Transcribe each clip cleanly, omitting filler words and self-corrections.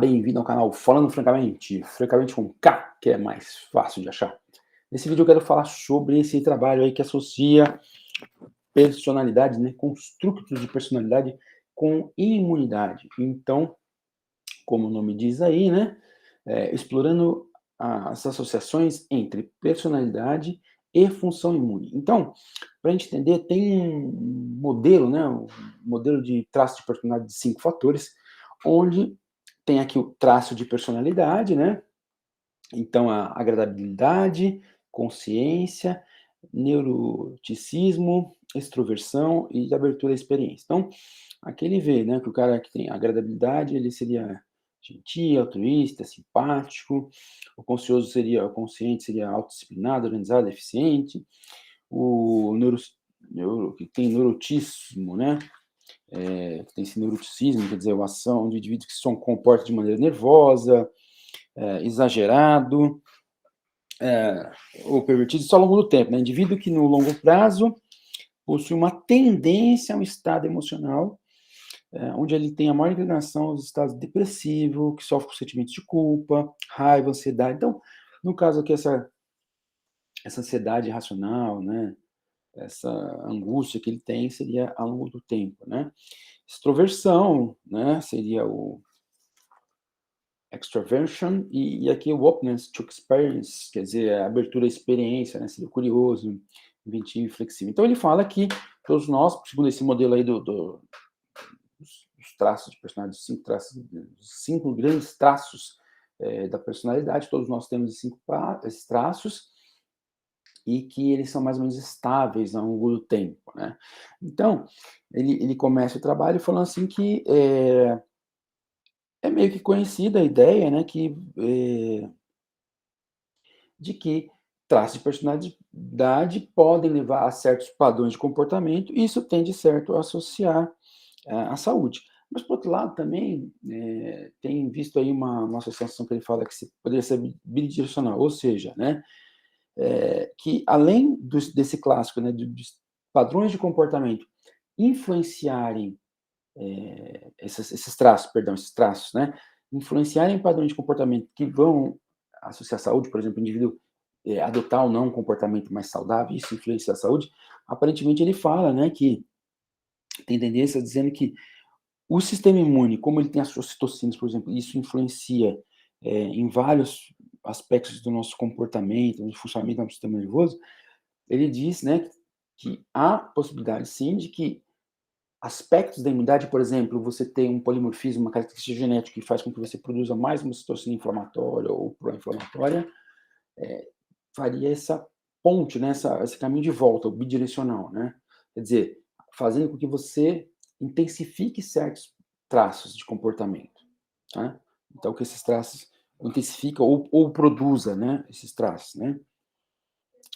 bem-vindo ao canal Falando Francamente, francamente com K, que é mais fácil de achar. Nesse vídeo eu quero falar sobre esse trabalho aí que associa personalidade, né, construtos de personalidade com imunidade. Então, como o nome diz aí, né, explorando as associações entre personalidade e função imune. Então, para a gente entender, tem um modelo, né, um modelo de traço de personalidade de 5 fatores, onde tem aqui o traço de personalidade, né? Então, a agradabilidade, consciência, neuroticismo, extroversão e abertura à experiência. Então, aqui ele vê, né, que o cara que tem agradabilidade, ele seria gentil, altruísta, simpático. O consciente seria autodisciplinado, organizado, eficiente. O que tem neurotismo, né? Que tem esse neuroticismo, quer dizer, uma ação de indivíduo que se comporta de maneira nervosa, exagerado, ou pervertido, só ao longo do tempo, né? Indivíduo que no longo prazo possui uma tendência a um estado emocional, onde ele tem a maior inclinação aos estados depressivos, que sofre com sentimentos de culpa, raiva, ansiedade. Então, no caso aqui, essa ansiedade irracional, né? Essa angústia que ele tem seria ao longo do tempo, né? Extroversão, né? Seria o extroversion, e aqui o openness to experience, quer dizer, a abertura à experiência, né? Seria curioso, inventivo e flexível. Então ele fala que todos nós, segundo esse modelo aí dos traços de personalidade, dos 5 grandes traços da personalidade, todos nós temos esses traços, e que eles são mais ou menos estáveis ao longo do tempo, né? Então, ele começa o trabalho falando assim que é meio que conhecida a ideia, né, de que traços de personalidade podem levar a certos padrões de comportamento, e isso tende, certo, a associar à saúde. Mas, por outro lado, também, tem visto aí uma associação que ele fala que poderia ser bidirecional, ou seja, né, que além desse clássico, né, dos padrões de comportamento influenciarem esses traços, né, influenciarem padrões de comportamento que vão associar à saúde, por exemplo, o indivíduo adotar ou não um comportamento mais saudável, isso influencia a saúde. Aparentemente ele fala, né, que tem tendência dizendo que o sistema imune, como ele tem as suas citocinas, por exemplo, isso influencia em vários aspectos do nosso comportamento, do funcionamento do nosso sistema nervoso. Ele diz, né, que há possibilidade sim de que aspectos da imunidade, por exemplo, você tem um polimorfismo, uma característica genética que faz com que você produza mais uma citocina inflamatória ou pró-inflamatória, faria essa ponte, né, esse caminho de volta, o bidirecional, né? Quer dizer, fazendo com que você intensifique certos traços de comportamento, tá? Então, que esses traços intensificam ou produza, né, esses traços, né?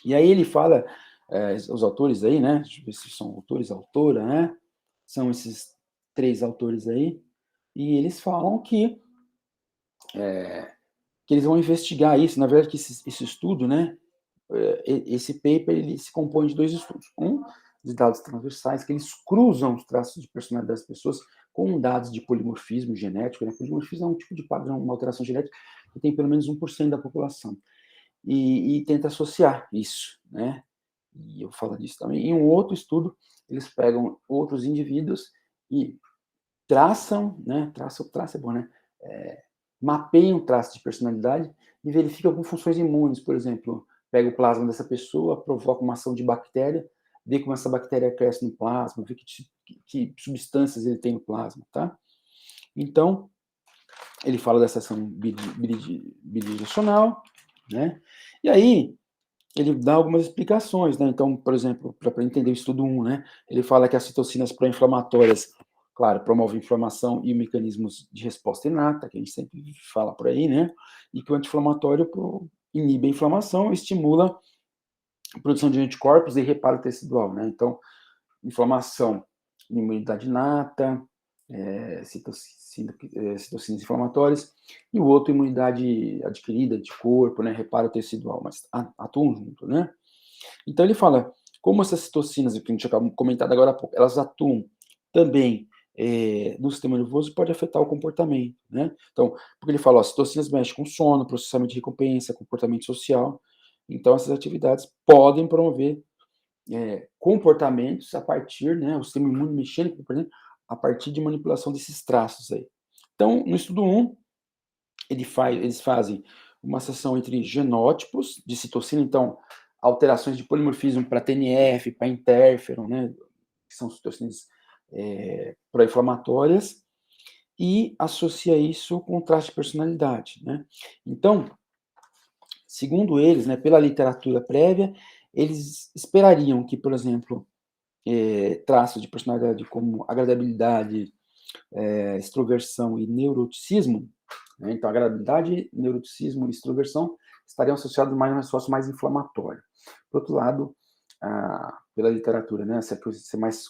E aí ele fala, os autores aí, né? Deixa eu ver se são autores, autora, né? São esses 3 autores aí, e eles falam que eles vão investigar isso. Na verdade, que esse estudo, né? Esse paper ele se compõe de 2 estudos. Um de dados transversais, que eles cruzam os traços de personalidade das pessoas com dados de polimorfismo genético, né? Polimorfismo é um tipo de padrão, uma alteração genética que tem pelo menos 1% da população. E tenta associar isso, né? E eu falo disso também. Em um outro estudo, eles pegam outros indivíduos e traçam, né? Traço é bom, né? Mapeiam traços de personalidade e verificam com funções imunes, por exemplo, pega o plasma dessa pessoa, provoca uma ação de bactéria, vê como essa bactéria cresce no plasma, vê que substâncias ele tem no plasma, tá? Então, ele fala dessa ação bidirecional, né? E aí, ele dá algumas explicações, né? Então, por exemplo, para entender o estudo 1, né? Ele fala que as citocinas pró-inflamatórias, claro, promovem inflamação e mecanismos de resposta inata, que a gente sempre fala por aí, né? E que o anti-inflamatório inibe a inflamação, estimula a produção de anticorpos e reparo tecidual, né? Então, inflamação, imunidade inata, citocinas inflamatórias, e o outro, imunidade adquirida de corpo, né? Reparo tecidual, mas atuam junto, né? Então ele fala, como essas citocinas, que a gente tinha comentado agora há pouco, elas atuam também no sistema nervoso pode afetar o comportamento, né? Então, porque ele fala, ó, citocinas mexem com sono, processamento de recompensa, comportamento social. Então, essas atividades podem promover comportamentos a partir, né, o sistema imune mexendo com o comportamento a partir de manipulação desses traços aí. Então, no estudo 1, eles fazem uma associação entre genótipos de citocina, então, alterações de polimorfismo para TNF, para interferon, né, que são citocinas pró-inflamatórias, e associa isso com traço de personalidade, né? Então, segundo eles, né, pela literatura prévia, eles esperariam que, por exemplo, traços de personalidade como agradabilidade, extroversão e neuroticismo, né, então agradabilidade, neuroticismo e extroversão estariam associados mais a um esforço mais inflamatório. Por outro lado, pela literatura, né, essa coisa de ser mais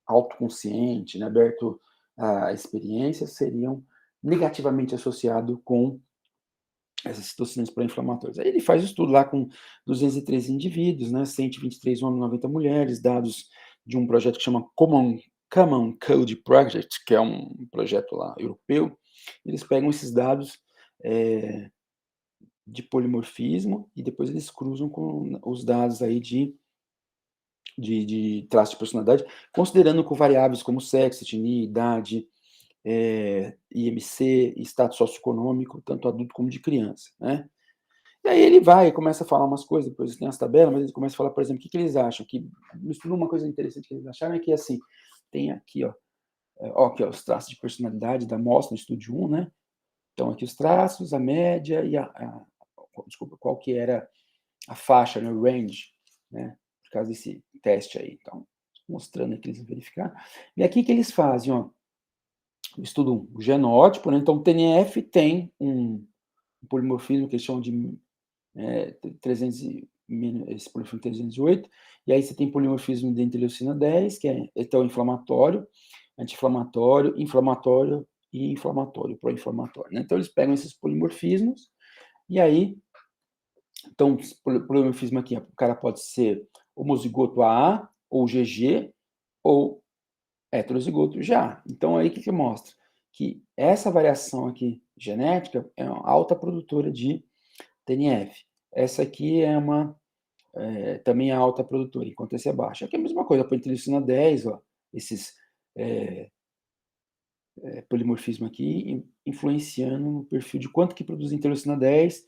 autoconsciente, né, aberto a experiências, seriam negativamente associados com essas citocinas pró-inflamatórias. Aí ele faz o estudo lá com 213 indivíduos, né, 123 homens e 90 mulheres, dados de um projeto que chama Common Code Project, que é um projeto lá europeu. Eles pegam esses dados de polimorfismo e depois eles cruzam com os dados aí de traços de personalidade, considerando com variáveis como sexo, etnia, idade, IMC, status socioeconômico, tanto adulto como de criança, né? E aí ele vai, começa a falar umas coisas, depois tem as tabelas, mas ele começa a falar, por exemplo, o que eles acham, que no estudo uma coisa interessante que eles acharam é que, assim, tem aqui, aqui, ó, os traços de personalidade da amostra no estudo 1, né? Então, aqui os traços, a média e desculpa, qual que era a faixa, né, o range, né, por causa desse teste aí. Então, mostrando aqui, eles vão verificar. E aqui que eles fazem, ó, o estudo 1, o genótipo, né? Então, o TNF tem um polimorfismo que eles chamam de 300 esse polimorfismo 308, e aí você tem polimorfismo de interleucina 10, que é inflamatório, anti-inflamatório, inflamatório e inflamatório, pró-inflamatório, né? Então eles pegam esses polimorfismos e aí, então, o polimorfismo aqui, o cara pode ser homozigoto AA, ou GG, ou heterozigoto já. Então aí o que mostra? Que essa variação aqui genética é uma alta produtora de TNF. Essa aqui é também é alta produtora, enquanto essa é baixa. Aqui é a mesma coisa, para interleucina 10, ó, esses polimorfismo aqui influenciando no perfil de quanto que produz interleucina 10,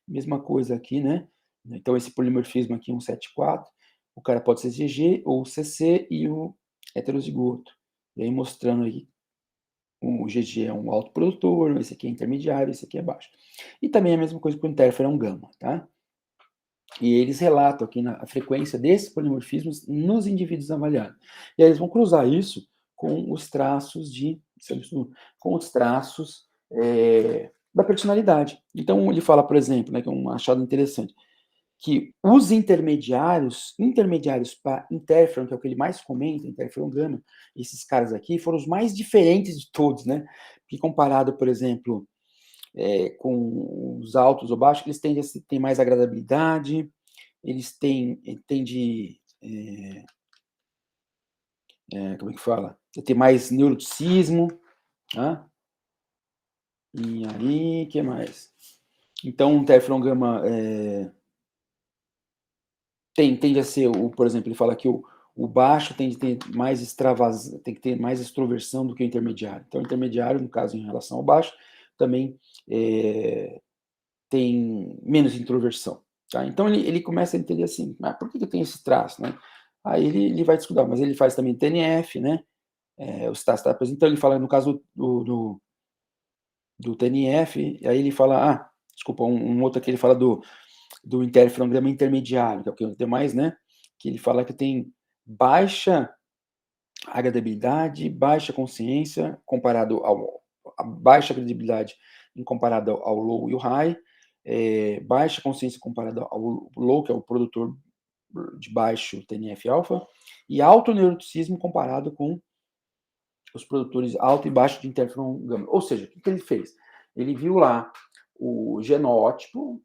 mesma coisa aqui, né? Então esse polimorfismo aqui, 174, o cara pode ser GG ou CC e o heterozigoto. E aí mostrando aí, o GG é um alto produtor, esse aqui é intermediário, esse aqui é baixo. E também a mesma coisa com o interferon gama, tá? E eles relatam aqui a frequência desses polimorfismos nos indivíduos avaliados. E aí eles vão cruzar isso com os traços com os traços da personalidade. Então ele fala, por exemplo, né, que é um achado interessante, que os intermediários para interferon, que é o que ele mais comenta, interferon gama, esses caras aqui foram os mais diferentes de todos, né? Que comparado, por exemplo, com os altos ou baixos, eles tendem a ter mais agradabilidade, eles tendem como é que fala? Ter mais neuroticismo, tá? E aí, o que mais? Então, o interferon gama tende a ser, por exemplo, ele fala que o baixo tem que ter mais extroversão do que o intermediário. Então, o intermediário, no caso, em relação ao baixo, também tem menos introversão. Tá? Então, ele começa a entender assim, por que eu tenho esse traço, né? Aí ele vai estudar, mas ele faz também TNF, né? Os traços da então ele fala, no caso do TNF, aí ele fala, desculpa, um outro aqui ele fala do interferon gama intermediário, que é o que tem mais, né? Que ele fala que tem baixa agradabilidade, baixa consciência, comparado a baixa credibilidade em comparado ao low e o high, baixa consciência comparado ao low, que é o produtor de baixo TNF-alfa, e alto neuroticismo comparado com os produtores alto e baixo de interferon gama. Ou seja, o que ele fez? Ele viu lá o genótipo,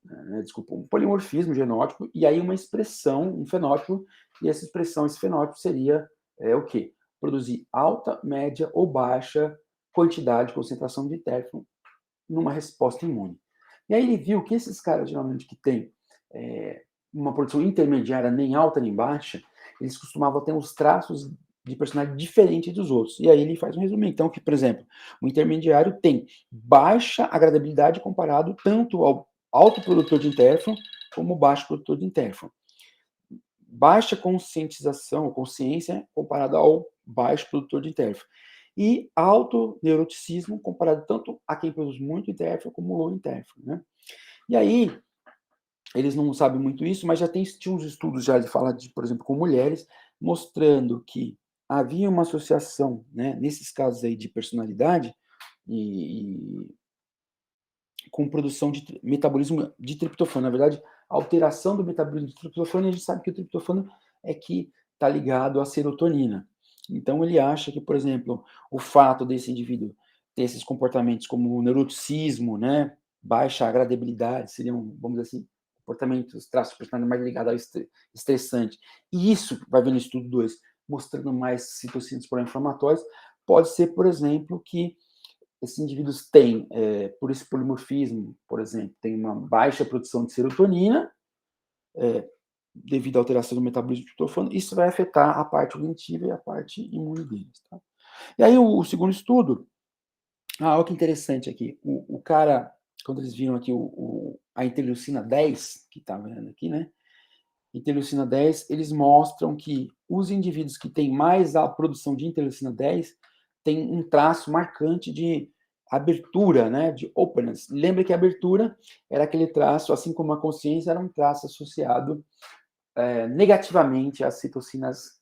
um polimorfismo genótipo, e aí uma expressão, um fenótipo, e essa expressão, esse fenótipo seria o quê? produzir alta, média ou baixa quantidade, concentração de interferon numa resposta imune. E aí ele viu que esses caras, geralmente, que têm uma produção intermediária, nem alta nem baixa, eles costumavam ter uns traços de personalidade diferentes dos outros. E aí ele faz um resumo. Então, que, por exemplo, o intermediário tem baixa agradabilidade comparado tanto ao alto produtor de interferon como baixo produtor de interferon. Baixa conscientização, consciência, comparado ao baixo produtor de interferon. E alto neuroticismo, comparado tanto a quem produz muito interferon como low interferon, né? E aí, eles não sabem muito isso, mas já tinha uns estudos já de falar de, por exemplo, com mulheres, mostrando que havia uma associação, né, nesses casos aí de personalidade e com produção de metabolismo de triptofano. Na verdade, alteração do metabolismo de triptofano, e a gente sabe que o triptofano é que está ligado à serotonina. Então, ele acha que, por exemplo, o fato desse indivíduo ter esses comportamentos como o neuroticismo, né, baixa agradabilidade, seriam, vamos dizer assim, comportamentos, traços de personalidade mais ligados ao estressante. E isso, vai ver no estudo 2, mostrando mais citocinas pró-inflamatórias, pode ser, por exemplo, que esses indivíduos têm, por esse polimorfismo, por exemplo, tem uma baixa produção de serotonina, devido à alteração do metabolismo de triptofano, isso vai afetar a parte cognitiva e a parte imune deles. Tá? E aí o segundo estudo, olha que interessante aqui, o cara, quando eles viram aqui a interleucina 10, que está vendo aqui, né? Interleucina 10, eles mostram que os indivíduos que têm mais a produção de interleucina 10 têm um traço marcante de abertura, né, de openness. Lembra que a abertura era aquele traço, assim como a consciência, era um traço associado negativamente às citocinas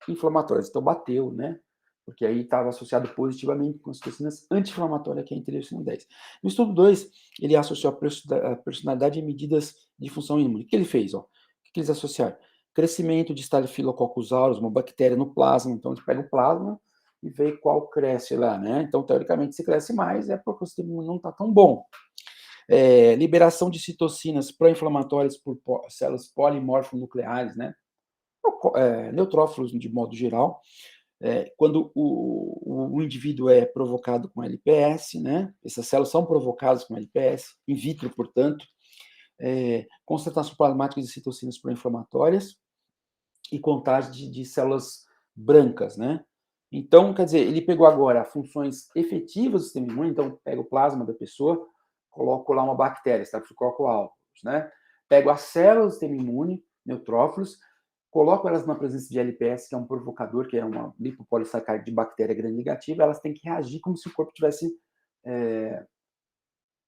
inflamatórias. Então, bateu, né? Porque aí estava associado positivamente com as citocinas anti-inflamatórias, que é a interleucina 10. No estudo 2, ele associou a personalidade a medidas de função imune. O que ele fez? O que eles associaram? Crescimento de Staphylococcus aureus, uma bactéria no plasma. Então, eles pegam o plasma e vê qual cresce lá, né? Então, teoricamente, se cresce mais, é porque o sistema imune não está tão bom. Liberação de citocinas pró-inflamatórias por células polimorfonucleares, né? Neutrófilos de modo geral, quando o indivíduo é provocado com LPS, né? Essas células são provocadas com LPS, in vitro, portanto, concentração plasmática de citocinas pró-inflamatórias e contagem de células brancas, né? Então, quer dizer, ele pegou agora funções efetivas do sistema imune, então pega o plasma da pessoa, coloco lá uma bactéria, Staphylococcus aureus, né? Pego as células do sistema imune, neutrófilos, coloco elas na presença de LPS, que é um provocador, que é uma lipopolissacaride de bactéria gram negativa, elas têm que reagir como se o corpo tivesse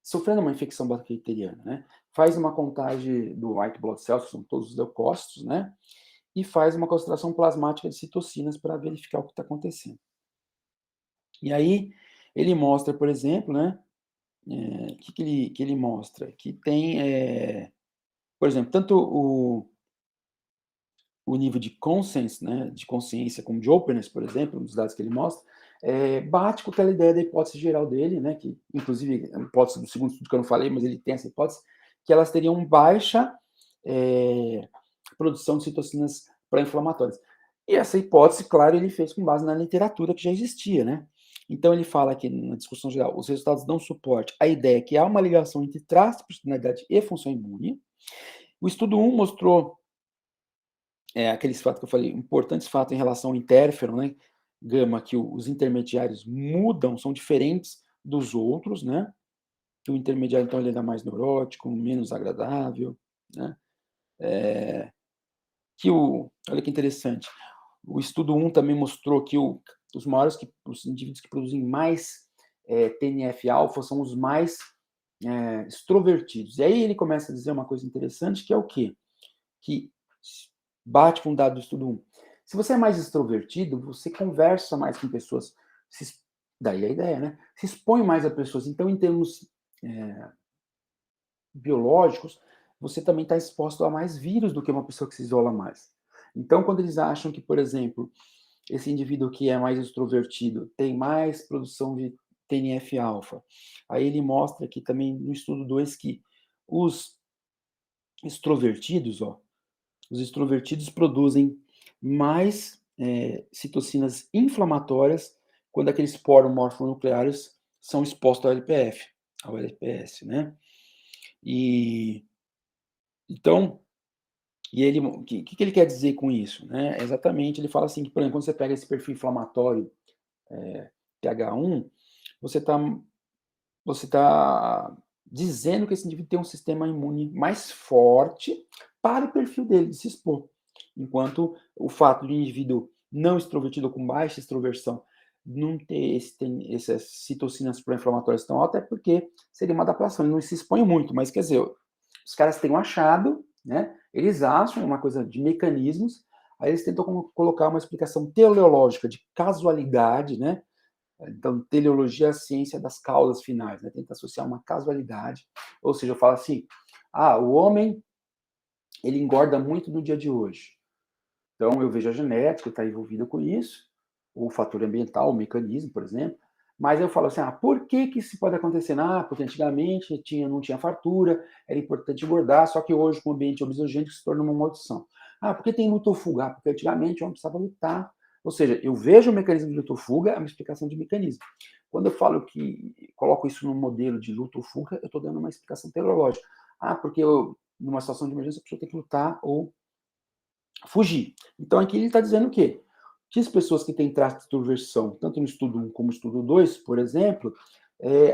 sofrendo uma infecção bacteriana, né? Faz uma contagem do white blood cells, que são todos os leucócitos, né? E faz uma concentração plasmática de citocinas para verificar o que está acontecendo. E aí ele mostra, por exemplo, né? O que ele mostra? Que tem, por exemplo, tanto o nível de conscience, né, de consciência, como de openness, por exemplo, nos dados que ele mostra, bate com aquela ideia da hipótese geral dele, né, que inclusive é uma hipótese do segundo estudo que eu não falei, mas ele tem essa hipótese, que elas teriam baixa produção de citocinas pró-inflamatórias. E essa hipótese, claro, ele fez com base na literatura que já existia, né? Então ele fala aqui na discussão geral, os resultados dão suporte à ideia que há uma ligação entre traço de personalidade e função imune. O estudo 1 mostrou aqueles fatos que eu falei, importantes fatos em relação ao interferon, né? Gama, que os intermediários mudam, são diferentes dos outros, né? Que o intermediário, então, ele é mais neurótico, menos agradável, né? Olha que interessante, o estudo 1 também mostrou que os indivíduos que produzem mais TNF-alfa são os mais extrovertidos. E aí ele começa a dizer uma coisa interessante, que é o quê? Que bate com o dado do estudo 1. Se você é mais extrovertido, você conversa mais com pessoas. Daí a ideia, né? Se expõe mais a pessoas. Então, em termos biológicos, você também está exposto a mais vírus do que uma pessoa que se isola mais. Então, quando eles acham que, por exemplo, esse indivíduo que é mais extrovertido tem mais produção de TNF-alfa, aí ele mostra aqui também no estudo 2 que os extrovertidos produzem mais citocinas inflamatórias quando aqueles poros morfonucleares são expostos ao LPF, ao LPS, né? E então, ele, o que ele quer dizer com isso, né? Exatamente, ele fala assim que, por exemplo, quando você pega esse perfil inflamatório TH1, você está dizendo que esse indivíduo tem um sistema imune mais forte para o perfil dele de se expor. Enquanto o fato de um indivíduo não extrovertido ou com baixa extroversão não ter essas citocinas pró-inflamatórias tão altas, é porque seria uma adaptação, ele não se expõe muito, mas quer dizer, os caras têm um achado, né? Eles acham uma coisa de mecanismos, aí eles tentam colocar uma explicação teleológica de casualidade, né? Então, teleologia é a ciência das causas finais, né? Tenta associar uma casualidade, ou seja, eu falo assim, o homem, ele engorda muito no dia de hoje. Então, eu vejo a genética está envolvida com isso, ou o fator ambiental, o mecanismo, por exemplo, mas eu falo assim, por que isso pode acontecer? Porque antigamente não tinha fartura, era importante engordar, só que hoje, com o ambiente obesogênico, se torna uma maldição. Porque tem luta ou fuga? Porque antigamente o homem precisava lutar. Ou seja, eu vejo o mecanismo de luta ou fuga, é uma explicação de mecanismo. Quando eu falo que coloco isso num modelo de luta ou fuga, eu estou dando uma explicação teleológica. Porque numa situação de emergência, a pessoa tem que lutar ou fugir. Então, aqui ele está dizendo o quê? Que as pessoas que têm traço de extroversão, tanto no estudo 1 como no estudo 2, por exemplo,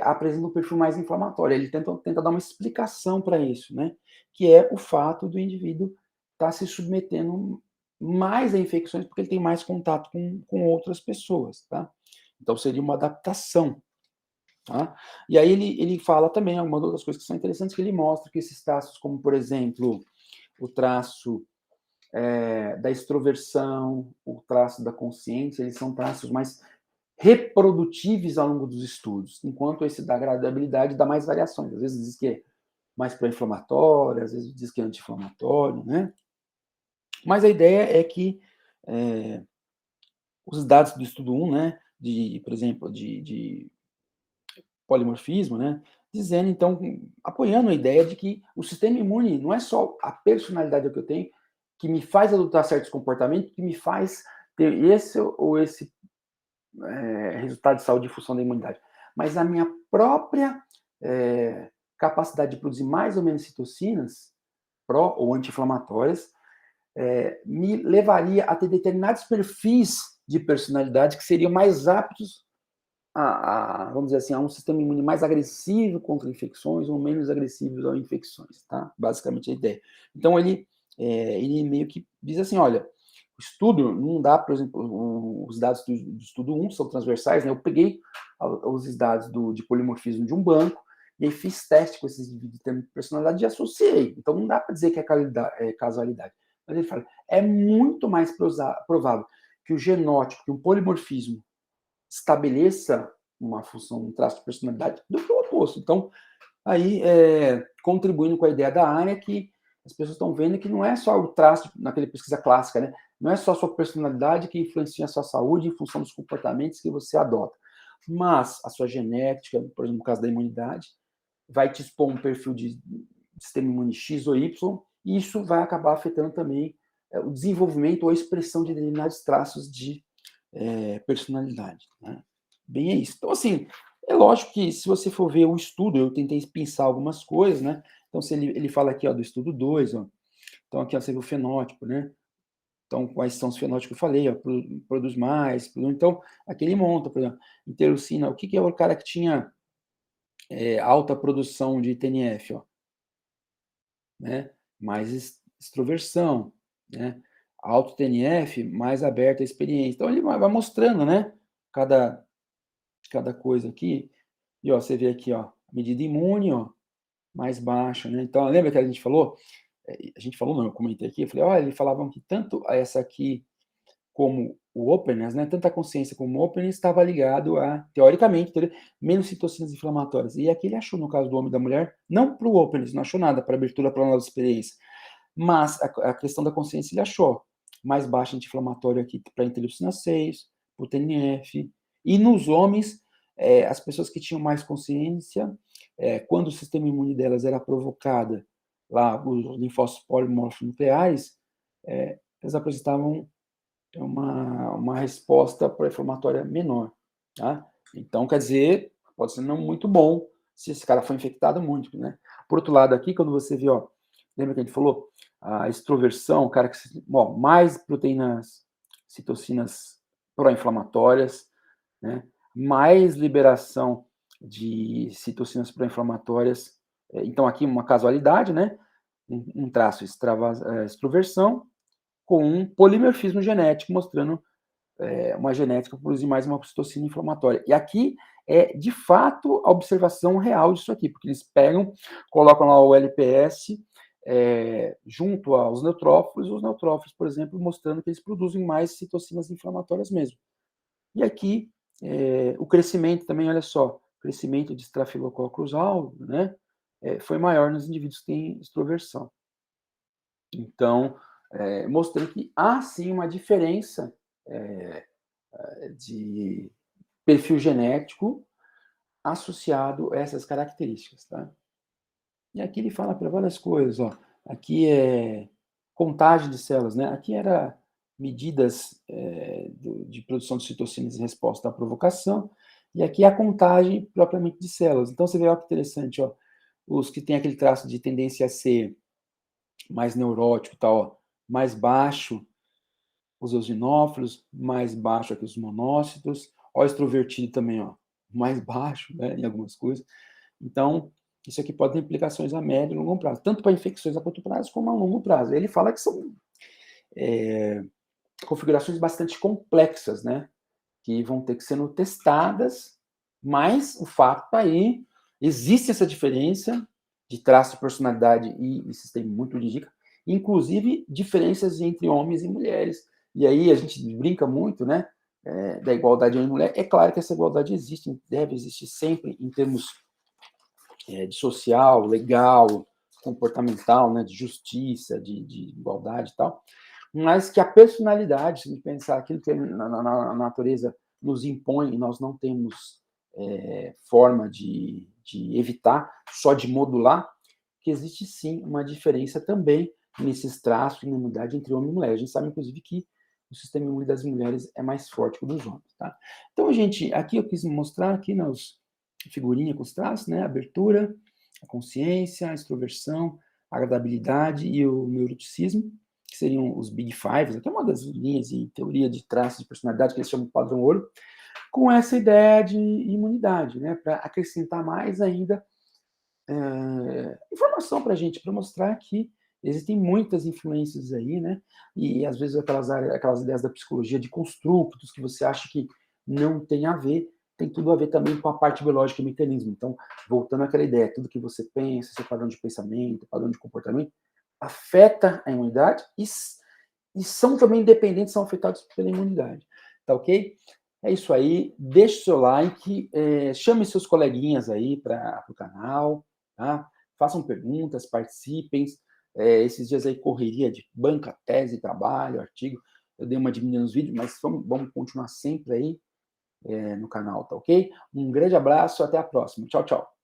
apresentam um perfil mais inflamatório. Ele tenta dar uma explicação para isso, né? Que é o fato do indivíduo estar se submetendo mais a infecções porque ele tem mais contato com outras pessoas, tá? Então, seria uma adaptação. Tá? E aí ele fala também algumas outras coisas que são interessantes, que ele mostra que esses traços, como, por exemplo, o traço da extroversão, o traço da consciência, eles são traços mais reprodutíveis ao longo dos estudos, enquanto esse da agradabilidade dá mais variações. Às vezes diz que é mais pró-inflamatório, às vezes diz que é anti-inflamatório, né? Mas a ideia é que os dados do estudo 1, né, por exemplo, de polimorfismo, né, dizendo, então, apoiando a ideia de que o sistema imune não é só a personalidade que eu tenho, que me faz adotar certos comportamentos, que me faz ter esse ou esse resultado de saúde em função da imunidade, mas a minha própria capacidade de produzir mais ou menos citocinas, pró ou anti-inflamatórias, me levaria a ter determinados perfis de personalidade que seriam mais aptos vamos dizer assim, a um sistema imune mais agressivo contra infecções ou menos agressivo a infecções, tá? Basicamente a ideia. Então, ele meio que diz assim, olha, o estudo não dá, por exemplo, os dados do estudo 1 são transversais, né? Eu peguei os dados de polimorfismo de um banco e aí fiz teste com esses indivíduos de termo de personalidade e associei. Então, não dá para dizer que é casualidade. Mas ele fala, é muito mais provável que o genótipo, que o polimorfismo estabeleça uma função, um traço de personalidade, do que o oposto. Então, aí, contribuindo com a ideia da área, que as pessoas estão vendo que não é só o traço, naquela pesquisa clássica, né? Não é só a sua personalidade que influencia a sua saúde em função dos comportamentos que você adota, mas a sua genética, por exemplo, no caso da imunidade, vai te expor um perfil de sistema imune X ou Y, e isso vai acabar afetando também o desenvolvimento ou a expressão de determinados traços de personalidade. Né? Bem, é isso. Então, assim, é lógico que se você for ver o estudo, eu tentei pensar algumas coisas, né? Então, se ele fala aqui, ó, do estudo 2, ó, então aqui ó, você vê o fenótipo, né? Então, quais são os fenótipos que eu falei? Ó, produz mais, então, aqui ele monta, por exemplo, interleucina, o que é o cara que tinha alta produção de TNF, ó, né? Mais extroversão, né? Alto TNF, mais aberta à experiência. Então, ele vai mostrando, né? Cada coisa aqui. E, ó, você vê aqui, ó, medida imune, ó, mais baixa, né? Então, lembra que a gente falou? A gente falou, não, eu comentei aqui, eu falei, olha, eles falavam que tanto essa aqui como o openness, né, tanto a consciência como o openness estava ligado a, teoricamente, ter menos citocinas inflamatórias. E aqui ele achou, no caso do homem e da mulher, não para o openness, não achou nada para abertura para novas experiências, mas a questão da consciência ele achou mais baixa anti-inflamatória aqui para interleucina 6, para o TNF, e nos homens, as pessoas que tinham mais consciência, quando o sistema imune delas era provocada, lá, os linfócitos polimorfos nucleares, eles apresentavam uma resposta pró-inflamatória menor, tá? Então, quer dizer, pode ser não muito bom se esse cara foi infectado muito, né? Por outro lado aqui, quando você vê, ó, lembra que a gente falou? A extroversão, o cara que, ó, mais proteínas, citocinas pró-inflamatórias, né? Mais liberação de citocinas pró-inflamatórias. Então, aqui uma casualidade, né? Um traço extroversão com um polimorfismo genético, mostrando uma genética que produzir mais uma citocina inflamatória. E aqui é, de fato, a observação real disso aqui, porque eles pegam, colocam lá o LPS junto aos neutrófilos, e os neutrófilos, por exemplo, mostrando que eles produzem mais citocinas inflamatórias mesmo. E aqui, o crescimento também, olha só, o crescimento de Staphylococcus aureus, né, foi maior nos indivíduos que têm extroversão. Então, mostrando que há sim uma diferença de perfil genético associado a essas características, tá? E aqui ele fala para várias coisas, ó. Aqui é contagem de células, né? Aqui era medidas de produção de citocinas em resposta à provocação, e aqui é a contagem propriamente de células. Então você vê, ó, que interessante, ó, os que têm aquele traço de tendência a ser mais neurótico, tal, ó, mais baixo, os eosinófilos, mais baixo aqui os monócitos, ó, extrovertido também, ó, mais baixo, né, em algumas coisas. Então, isso aqui pode ter implicações a médio e longo prazo, tanto para infecções a curto prazo como a longo prazo. Ele fala que são configurações bastante complexas, né, que vão ter que ser testadas, mas o fato está aí, existe essa diferença de traço de personalidade e sistema muito indica, inclusive diferenças entre homens e mulheres. E aí a gente brinca muito, né, da igualdade homem e mulher. É claro que essa igualdade existe, deve existir sempre em termos de social, legal, comportamental, né, de justiça, de igualdade e tal, mas que a personalidade, se a gente pensar aquilo que na natureza nos impõe e nós não temos forma de evitar, só de modular, que existe sim uma diferença também nesses traços de imunidade entre homem e mulher. A gente sabe, inclusive, que o sistema imune das mulheres é mais forte que o dos homens. Tá? Então, gente, aqui eu quis mostrar aqui nas figurinha com os traços, né? Abertura, a consciência, a extroversão, a agradabilidade e o neuroticismo, que seriam os Big Fives, até uma das linhas em teoria de traços de personalidade que eles chamam de padrão ouro, com essa ideia de imunidade, né? Para acrescentar mais ainda informação para a gente, para mostrar que existem muitas influências aí, né? E às vezes aquelas ideias da psicologia de construtos que você acha que não tem a ver, tem tudo a ver também com a parte biológica e mecanismo. Então, voltando àquela ideia, tudo que você pensa, seu padrão de pensamento, padrão de comportamento, afeta a imunidade e são também dependentes, são afetados pela imunidade. Tá ok? É isso aí. Deixe seu like, chame seus coleguinhas aí para o canal, tá? Façam perguntas, participem. Esses dias aí, correria de banca, tese, trabalho, artigo. Eu dei uma diminuída nos vídeos, mas vamos continuar sempre aí no canal, tá ok? Um grande abraço, até a próxima. Tchau, tchau.